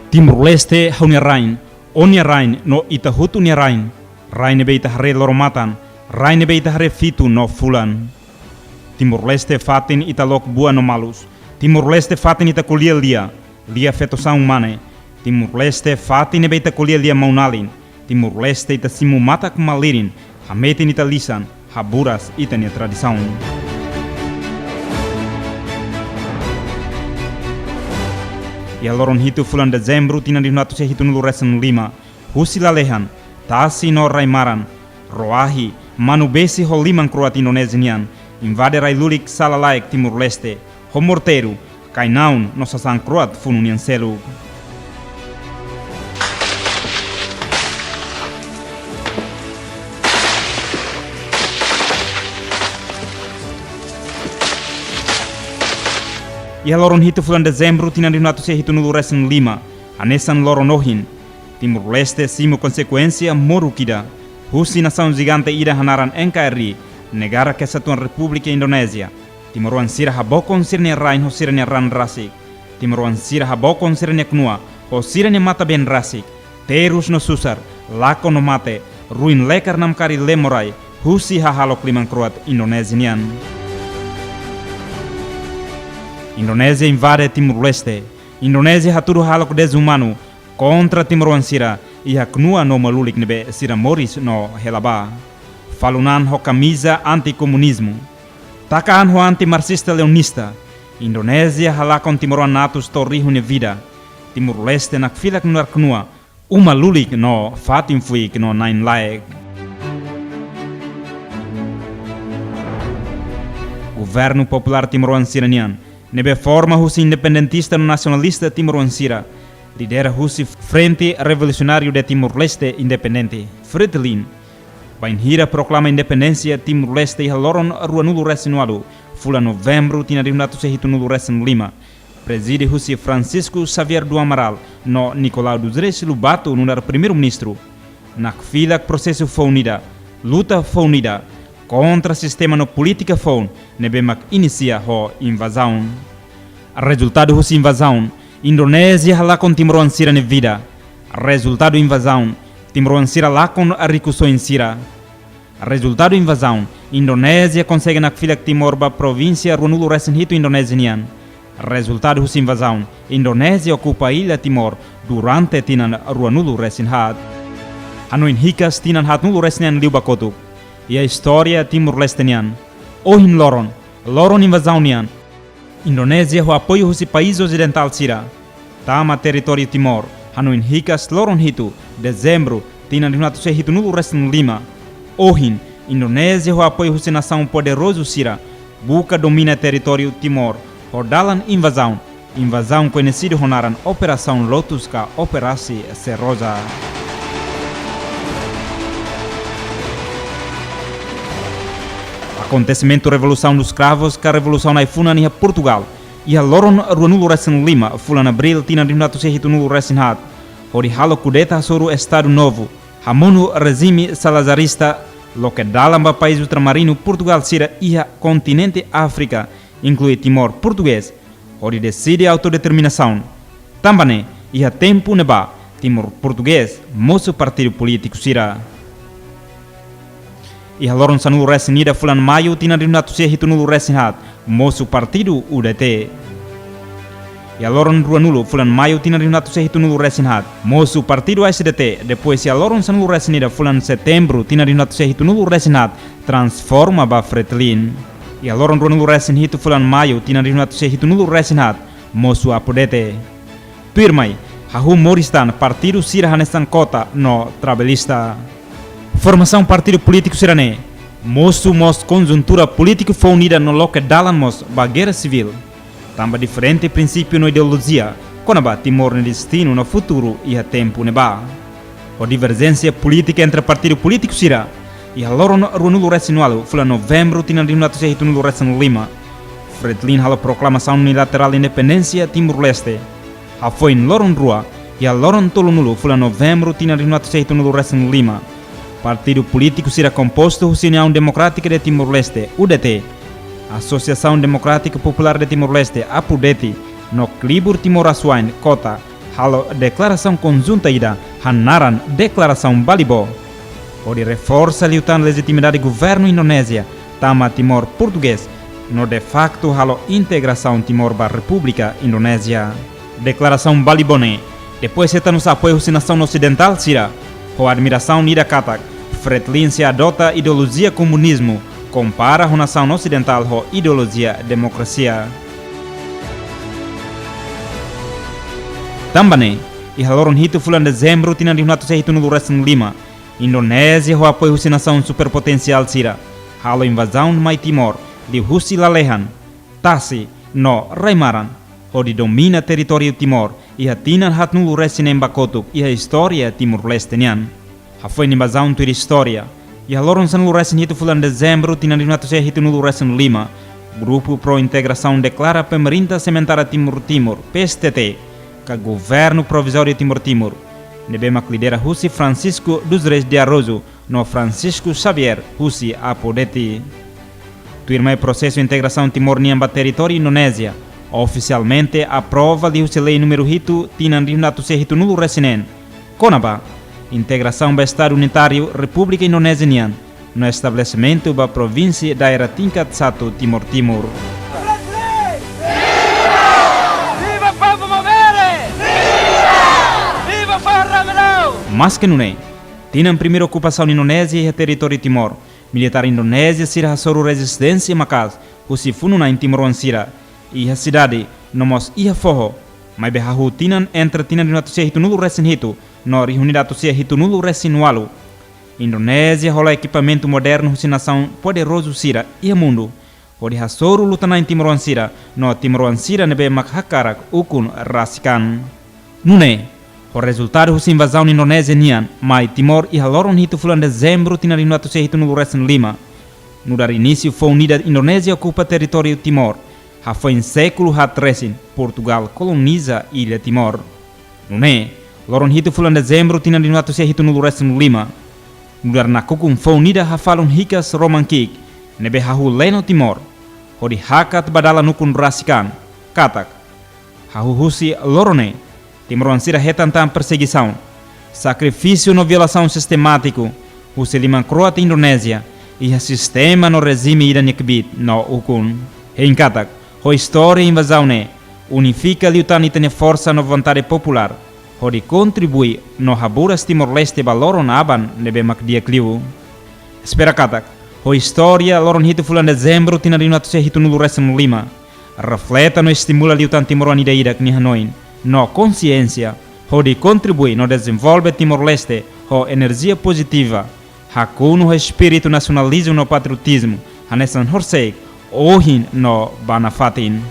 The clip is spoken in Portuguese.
Timor-Leste haunia rain, onia rain no ita hutu nia rain, rain beita hare loromatan, rain beita hare fitu no fulan. Timor-Leste fatin ita lok bua no malus, Timor-Leste fatin ita kulia lia fetosaun mane, Timor-Leste fatin beita kulia lia maunalin, Timor-Leste ita simu matak malirin, hametin ita lisan, haburas ita nia tradisaun. Ia loron hitu fulan Dezembro tina dinatu se hitu nulu resen 5, husi lalehan, tasi no raimaran, roahi, manu besi ho liman kroat indonesian, invade rai lulik sala laik Timor-Leste, ho morteru, kainaun no sasan kroat fununian selu. Ia loron hitu fulan Dezembro tina dinatu se hitu nulu resen 5, anesan loron ohin, Timor-Leste simu konsekuensia morukida, husi nação gigante ida hanaran NKRI, negara kesatuan Republika Indonesia, Timoruan sira habokon sirne rain ho sirne ran rasik, Timoruan sira habokon sirne knua, ho sirne mata ben rasik, terus no susar, lako no mate, ruin lekar namkari lemorai, husi hahalok liman kroat Indonesian. Indonesia invade Timor-Leste, Indonesia haturu halok desumano contra Timoruan sira, ia knua no malulik nebe sira moris no helaba. Falunan ho camisa anti-comunismo. Takaan ho anti-marxista leonista. Indonesia halakon Timoruan natus torrihu ne vida. Timor-Leste nak filak nuar knua, uma lulik no fatim fuik no nain laek. Governo Popular Timoruan siranian, nebe forma husi independentista no nacionalista Timoruan sira, lidera husi Frente Revolucionário de Timor-Leste Independente, Fretilin. Bain hira proclama independência Timor-Leste e haloron rua nulu resinuado, fula novembro tina dinatu se hitu nulu resen 5. Preside husi Francisco Xavier do Amaral, no Nicolau dos Reis Lobato nunar primeiro-ministro. Nak filak processo faunida, luta faunida, contra sistema no política faun, nebe mak inicia ho invasão. Resultado husi invasão, Indonésia halakon Timoruan sira ne vida. Resultado invasão, Timoruan sira lakon ricuções sira. Resultado invasão, Indonésia consegue nak filak Timor ba província runulu resen hitu indonesian. Resultado husi invasão, Indonésia ocupa ilha Timor durante tinan runulu resen hat. Anuin hikas tinan hat nulu resenian liu bakotuk. E a história Timor-Lestenian. Ohin loron invasão nian. Indonésia ho apoio husi país ocidental sira. Tama território Timor, hanuin hikas loron hitu, Dezembro, tina dinatu se hitu nulu resen 5. Ohin, Indonésia ho apoio husi nação poderoso sira, buka domina território Timor, ho dalan invasão conhecido honaran Operação Lotus ka Operasi Serosa. Acontecimento Revolução dos Cravos ka Revolução na ifuna niha Portugal. Ia loron ruanulu resen 5 fulan abril tina dinatu se hitu nulu resen hat. Hori halo kudeta soru Estado Novo. Hamonu regime salazarista lo que dalam ba país ultramarino Portugal sira ia continente África, inclui Timor português. Hori decide autodeterminação. Tambane ia tempo neba Timor português moço partido político sira. Ia loron sanulu resen ida fulan maio tina dinatu se hitu nulu resen hat moço partido UDT. Ia loron ruanulu fulan maio tina dinatu se hitu nulu resen hat moço partido SDT. Depois ia loron sanulu resen ida fulan setembro tina dinatu se hitu nulu resen hat transforma ba Fretilin. Ia loron ruanulu resen hitu fulan maio tina dinatu se hitu nulu resen hat moço APDT. Pirmai hahu Moristan partido sira hanesan kota no trabalhista. Formação partido político sirane. Moço mos conjuntura político faunida no local dalan mos ba guerra civil. Tamba diferente princípio no ideologia, konaba Timor no destino no futuro e a tempo neba. O divergência política entre partido político sira. E a loron runulu resinualo fula novembro tina dinatu se hitu nulu resen 5. Fretilin hala proclamação unilateral independência Timor-Leste. Ha foi in loron rua e a loron tolu nulu fula novembro tina dinatu se hitu nulu resen 5. Partido político será composto da União Democrática de Timor-Leste, UDT, Associação Democrática Popular de Timor-Leste, APUDETI, no Clibur Timor-Aswain, Kota, halo declaração conjunta ida hanaran declaração Balibo. Onde reforça liutan legitimidade governo Indonésia tama Timor português no de facto halo integração Timor ba República Indonésia. Declaração Balibone depois se nos apoios da nação ocidental sira ho admiração nida katak Fretilin se adota ideologia comunismo compara a nação ocidental ho ideologia democracia. Também e haloron hito fulan dezembro tina di nato se hito no resten lima Indonésia ho apoio a nação superpotencial sira halo invasão mai Timor di Husi Lalehan Tasi no Raimaran ho di domina território Timor e hatinan hat no resten embakotuk e a história Timor-Leste nian. Foi invasão tu história e haloron san no resten hito fulan dezembro tina di nato se hito no resten lima grupo pro integração declara pemerintah sementara Timor-Timor PSTT que governo provisório Timor-Timor nebemak lidera Husi Francisco dos Reis de Arrozo no Francisco Xavier Husi Apodeti. Tuirmai processo de integração Timor niamba território Indonésia oficialmente aprova de Husi lei número hito tinan rinatu se hito nulo resinen konaba integração ba Estado Unitário República Indonésia nian no estabelecimento ba província daerah tingkat 1 Timor-Timor. Mas que não é, tinham primeira ocupação Indonésia e território Timor. Militar Indonésia sira hasoro resistência makas, husi fununa em Timor sira e a cidade nomos ia forro, mas behahu tinan entre tinan dinatu se hitu nulu resin hitu, no reunidatu se hitu nulu resin walu. Indonésia rola equipamento moderno husi nação poderoso sira ia mundo. Odi hasoro lutana em Timor sira, no Timor sira nebe makhakarak ukun rasikan. Nune o resultado da invasão na Indonésia nian, mas Timor e haloron hito fulan dezembro tina rinatu se hito no resten lima. No dar início foi unida Indonésia ocupa território Timor. Ha foi em século hat Portugal coloniza ilha Timor. Não é? Loron hito fulan dezembro tina rinatu se hito no resten lima. No dar na kukum foi unida ha falon hikas romankik, nebe hahu leno Timor. Hodi hakat badala nukun rasikan, katak. Hahu husi lorone. Timor sira retantam perseguição, sacrifício no violação sistemático, o seliman croata Indonésia e o sistema no regime iranikbit no ukun. Em katak, a história invasão ne unifica liutan e tem força no vontade popular, onde contribui no haburas Timor-Leste baloron aban nebe makdia kliu. Espera katak, a história loron hito fulan dezembro tina rinatu se hito no resten lima, refleta no estimula liutan Timoran ida ni Hanoi. No consciência, onde contribui no desenvolve Timor-Leste, com energia positiva, hakuno o espírito nacionalismo no patriotismo, hanesan horsei, ohin no banafatin.